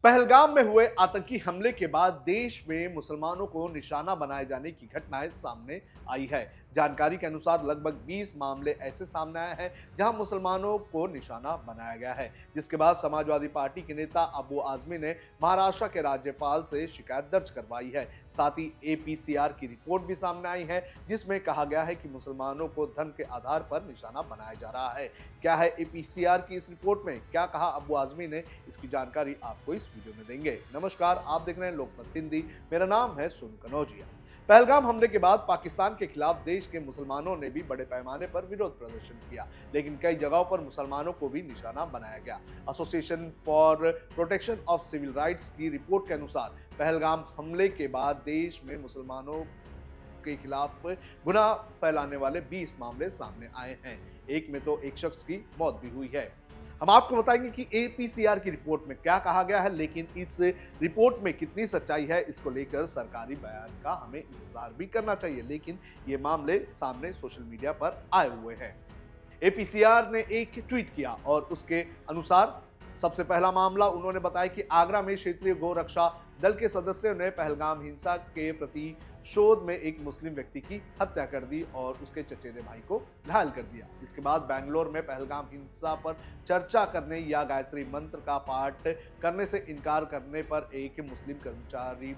पहलगाम में हुए आतंकी हमले के बाद देश में मुसलमानों को निशाना बनाए जाने की घटनाएं सामने आई है। जानकारी के अनुसार लगभग 20 मामले ऐसे सामने आए हैं जहां मुसलमानों को निशाना बनाया गया है, जिसके बाद समाजवादी पार्टी के नेता अबू आजमी ने महाराष्ट्र के राज्यपाल से शिकायत दर्ज करवाई है। साथ ही एपीसीआर की रिपोर्ट भी सामने आई है, जिसमें कहा गया है कि मुसलमानों को धर्म के आधार पर निशाना बनाया जा रहा है। क्या है एपीसीआर की इस रिपोर्ट में, क्या कहा अबू आजमी ने, इसकी जानकारी आपको इस वीडियो में देंगे। नमस्कार, आप देख रहे हैं लोकमत हिंदी। मेरा नाम है सुन कनौजिया। पहलगाम हमले के बाद पाकिस्तान के खिलाफ देश के मुसलमानों ने भी बड़े पैमाने पर विरोध प्रदर्शन किया, लेकिन कई जगहों पर मुसलमानों को भी निशाना बनाया गया। Association for protection of civil rights की रिपोर्ट के अनुसार पहलगाम हमले के बाद देश में मुसलमानों के खिलाफ गुनाह फैलाने वाले 20 मामले सामने आए हैं। एक में तो एक शख्स की मौत भी हुई है। हम आपको बताएंगे कि एपीसीआर की रिपोर्ट में क्या कहा गया है, लेकिन इस रिपोर्ट में कितनी सच्चाई है, इसको लेकर सरकारी बयान का हमें इंतजार भी करना चाहिए। लेकिन ये मामले सामने सोशल मीडिया पर आए हुए हैं। एपीसीआर ने एक ट्वीट किया और उसके अनुसार सबसे पहला मामला उन्होंने बताया कि आगरा में क्षेत्रीय गौ रक्षा दल के सदस्यों ने पहलगाम हिंसा के प्रतिशोध में एक मुस्लिम व्यक्ति की हत्या कर दी और उसके चचेरे भाई को घायल कर दिया। इसके बाद बेंगलोर में पहलगाम हिंसा पर चर्चा करने या गायत्री मंत्र का पाठ करने से इनकार करने पर एक मुस्लिम कर्मचारी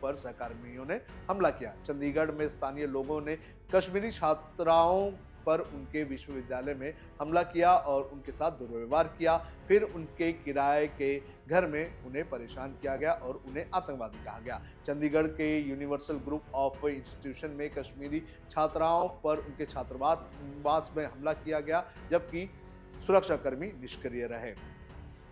पर सहकर्मियों ने हमला किया। चंडीगढ़ में स्थानीय लोगों ने कश्मीरी छात्राओं पर उनके विश्वविद्यालय में हमला किया और उनके साथ दुर्व्यवहार किया। फिर उनके किराए के घर में उन्हें परेशान किया गया और उन्हें आतंकवादी कहा गया। चंडीगढ़ के यूनिवर्सल ग्रुप ऑफ इंस्टीट्यूशन में कश्मीरी छात्राओं पर उनके छात्रावास में हमला किया गया, जबकि सुरक्षाकर्मी निष्क्रिय रहे।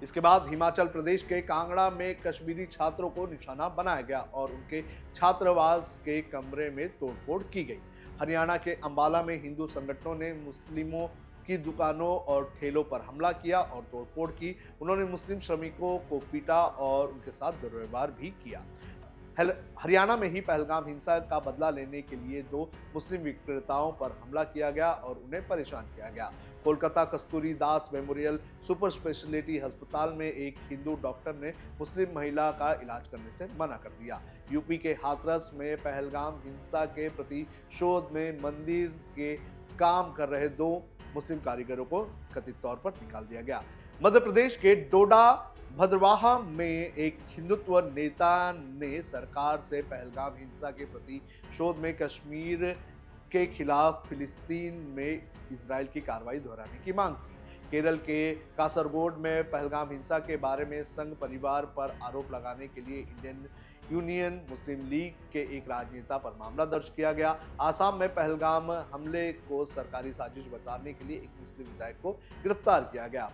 इसके बाद हिमाचल प्रदेश के कांगड़ा में कश्मीरी छात्रों को निशाना बनाया गया और उनके छात्रावास के कमरे में तोड़फोड़ की गई। हरियाणा के अंबाला में हिंदू संगठनों ने मुस्लिमों की दुकानों और ठेलों पर हमला किया और तोड़फोड़ की। उन्होंने मुस्लिम श्रमिकों को पीटा और उनके साथ दुर्व्यवहार भी किया। हरियाणा में ही पहलगाम हिंसा का बदला लेने के लिए 2 मुस्लिम विक्रेताओं पर हमला किया गया और उन्हें परेशान किया गया। कोलकाता कस्तूरी दास मेमोरियल सुपर स्पेशलिटी अस्पताल में एक हिंदू डॉक्टर ने मुस्लिम महिला का इलाज करने से मना कर दिया। यूपी के हाथरस में पहलगाम हिंसा के प्रतिशोध में मंदिर के काम कर रहे 2 मुस्लिम कारीगरों को कथित तौर पर निकाल दिया गया। मध्य प्रदेश के डोडा भद्रवाहा में एक हिंदुत्व नेता ने सरकार से पहलगाम हिंसा के प्रतिशोध में कश्मीर के खिलाफ फिलिस्तीन में इजराइल की कार्रवाई दोहराने की मांग की। केरल के कासरगोड में पहलगाम हिंसा के बारे में संघ परिवार पर आरोप लगाने के लिए इंडियन यूनियन मुस्लिम लीग के एक राजनेता पर मामला दर्ज किया गया। आसाम में पहलगाम हमले को सरकारी साजिश बताने के लिए एक मुस्लिम विधायक को गिरफ्तार किया गया।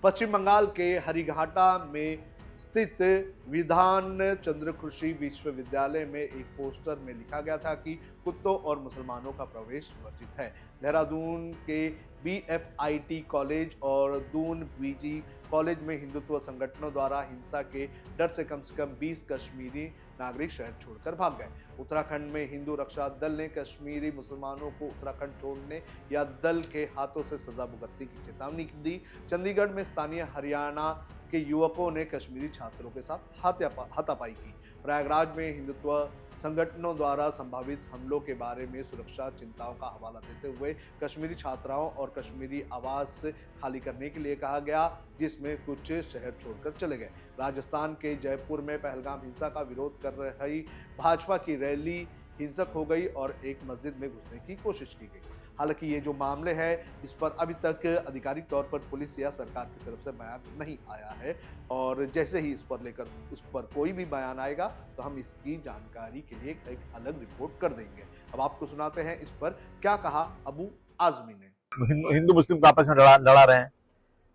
पश्चिम बंगाल के हरिघाटा में स्थित विधान चंद्र कृषि विश्वविद्यालय में एक पोस्टर में लिखा गया था कि कुत्तों और मुसलमानों का प्रवेश वर्जित है। देहरादून के BFIT कॉलेज और दून BG कॉलेज में हिंदुत्व संगठनों द्वारा हिंसा के डर से कम 20 कश्मीरी नागरिक शहर छोड़कर भाग गए। उत्तराखंड में हिंदू रक्षा दल ने कश्मीरी मुसलमानों को उत्तराखंड छोड़ने या दल के हाथों से सजा भुगतने की चेतावनी दी। चंडीगढ़ में स्थानीय हरियाणा के युवकों ने कश्मीरी छात्रों के साथ हाथापाई की। प्रयागराज में हिंदुत्व संगठनों द्वारा संभावित हमलों के बारे में सुरक्षा चिंताओं का हवाला देते हुए कश्मीरी छात्राओं और कश्मीरी आवास खाली करने के लिए कहा गया, जिसमें कुछ शहर छोड़कर चले गए। राजस्थान के जयपुर में पहलगाम हिंसा का विरोध कर रही भाजपा की रैली हिंसक हो गई और एक मस्जिद में घुसने की कोशिश की गई। हालांकि ये जो मामले हैं, इस पर अभी तक आधिकारिक तौर पर पुलिस या सरकार की तरफ से बयान नहीं आया है और जैसे ही उस पर कोई भी बयान आएगा तो हम इसकी जानकारी के लिए एक अलग रिपोर्ट कर देंगे। अब आपको सुनाते हैं इस पर क्या कहा अबू आजमी ने। हिंदू मुस्लिम आपस में लड़ा रहे हैं,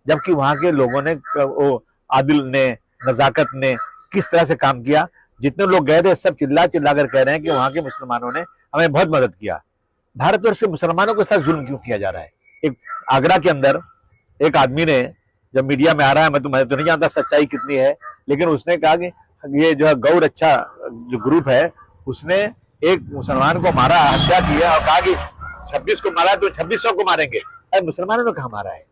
जबकि वहां के लोगों ने, आदिल ने, नजाकत ने किस तरह से काम किया। जितने लोग गए थे सब चिल्ला चिल्ला कर कह रहे हैं कि वहां के मुसलमानों ने हमें बहुत मदद किया। भारतवर्ष के मुसलमानों के साथ जुल्म क्यों किया जा रहा है? एक आगरा के अंदर एक आदमी ने, जब मीडिया में आ रहा है, मैं तो नहीं जानता सच्चाई कितनी है, लेकिन उसने कहा कि ये जो है गौ रक्षा जो ग्रुप है उसने एक मुसलमान को मारा, हत्या की है और कहा कि 26 को मारा तो 2600 को मारेंगे। अरे मुसलमानों ने कहा मारा है?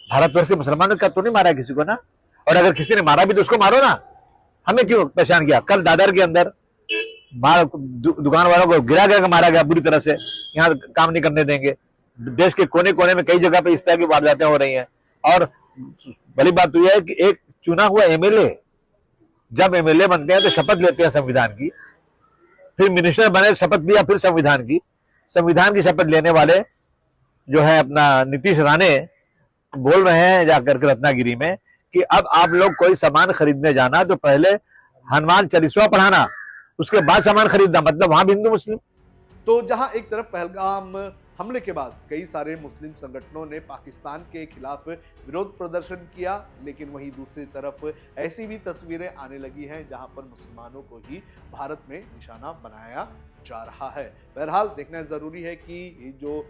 भारतवर्ष के मुसलमानों का तो नहीं मारा किसी को ना। और अगर किसी ने मारा भी तो उसको मारो ना, हमें क्यों परेशान किया? कल दादर के अंदर बाहर दुकान वालों को गिरा गिरा के मारा गया बुरी तरह से, यहाँ काम नहीं करने देंगे। देश के कोने कोने में कई जगह पे इस तरह की वारदातें हो रही हैं। और बड़ी बात तो यह है कि एक चुना हुआ एमएलए, जब एमएलए बनते हैं तो शपथ लेते हैं संविधान की, फिर मिनिस्टर बने शपथ लिया फिर संविधान की शपथ लेने वाले जो है अपना नीतीश राणे बोल रहे हैं जाकर के रत्नागिरी में कि अब आप लोग कोई सामान खरीदने जाना तो पहले हनुमान चालीसा पढ़ाना, उसके बाद सामान खरीदना, मतलब वहां भी हिंदू मुस्लिम। तो जहां एक तरफ पहलगाम हमले के बाद कई सारे मुस्लिम संगठनों ने पाकिस्तान के खिलाफ विरोध प्रदर्शन किया, लेकिन वहीं दूसरी तरफ ऐसी भी तस्वीरें आने लगी हैं जहां पर मुसलमानों को ही भारत में निशाना बनाया जा रहा है। बहरहाल देखना जरूरी है कि ये जो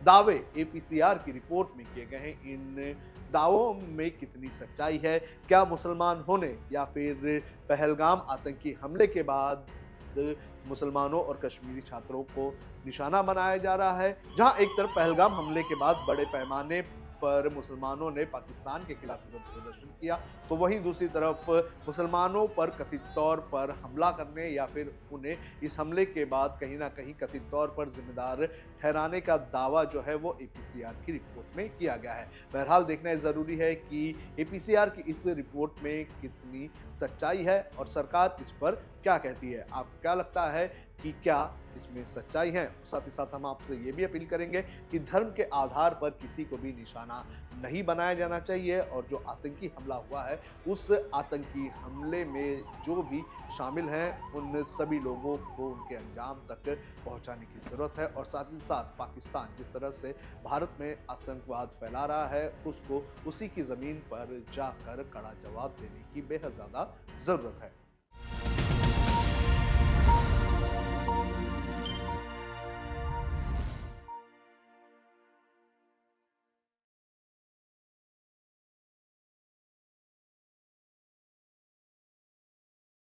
दावे एपीसीआर की रिपोर्ट में किए गए हैं, इन दावों में कितनी सच्चाई है। क्या मुसलमान होने या फिर पहलगाम आतंकी हमले के बाद मुसलमानों और कश्मीरी छात्रों को निशाना बनाया जा रहा है। जहां एक तरफ पहलगाम हमले के बाद बड़े पैमाने पर मुसलमानों ने पाकिस्तान के खिलाफ विरोध प्रदर्शन किया, तो वहीं दूसरी तरफ मुसलमानों पर कथित तौर पर हमला करने या फिर उन्हें इस हमले के बाद कहीं ना कहीं कथित तौर पर जिम्मेदार ठहराने का दावा जो है वो एपीसीआर की रिपोर्ट में किया गया है। बहरहाल देखना जरूरी है कि एपीसीआर की इस रिपोर्ट में कितनी सच्चाई है और सरकार इस पर क्या कहती है। आपको क्या लगता है कि क्या इसमें सच्चाई है? साथ ही साथ हम आपसे ये भी अपील करेंगे कि धर्म के आधार पर किसी को भी निशाना नहीं बनाया जाना चाहिए और जो आतंकी हमला हुआ है उस आतंकी हमले में जो भी शामिल हैं उन सभी लोगों को उनके अंजाम तक पहुंचाने की जरूरत है। और साथ ही साथ पाकिस्तान जिस तरह से भारत में आतंकवाद फैला रहा है उसको उसी की जमीन पर जाकर कड़ा जवाब देने की बेहद ज्यादा जरूरत है।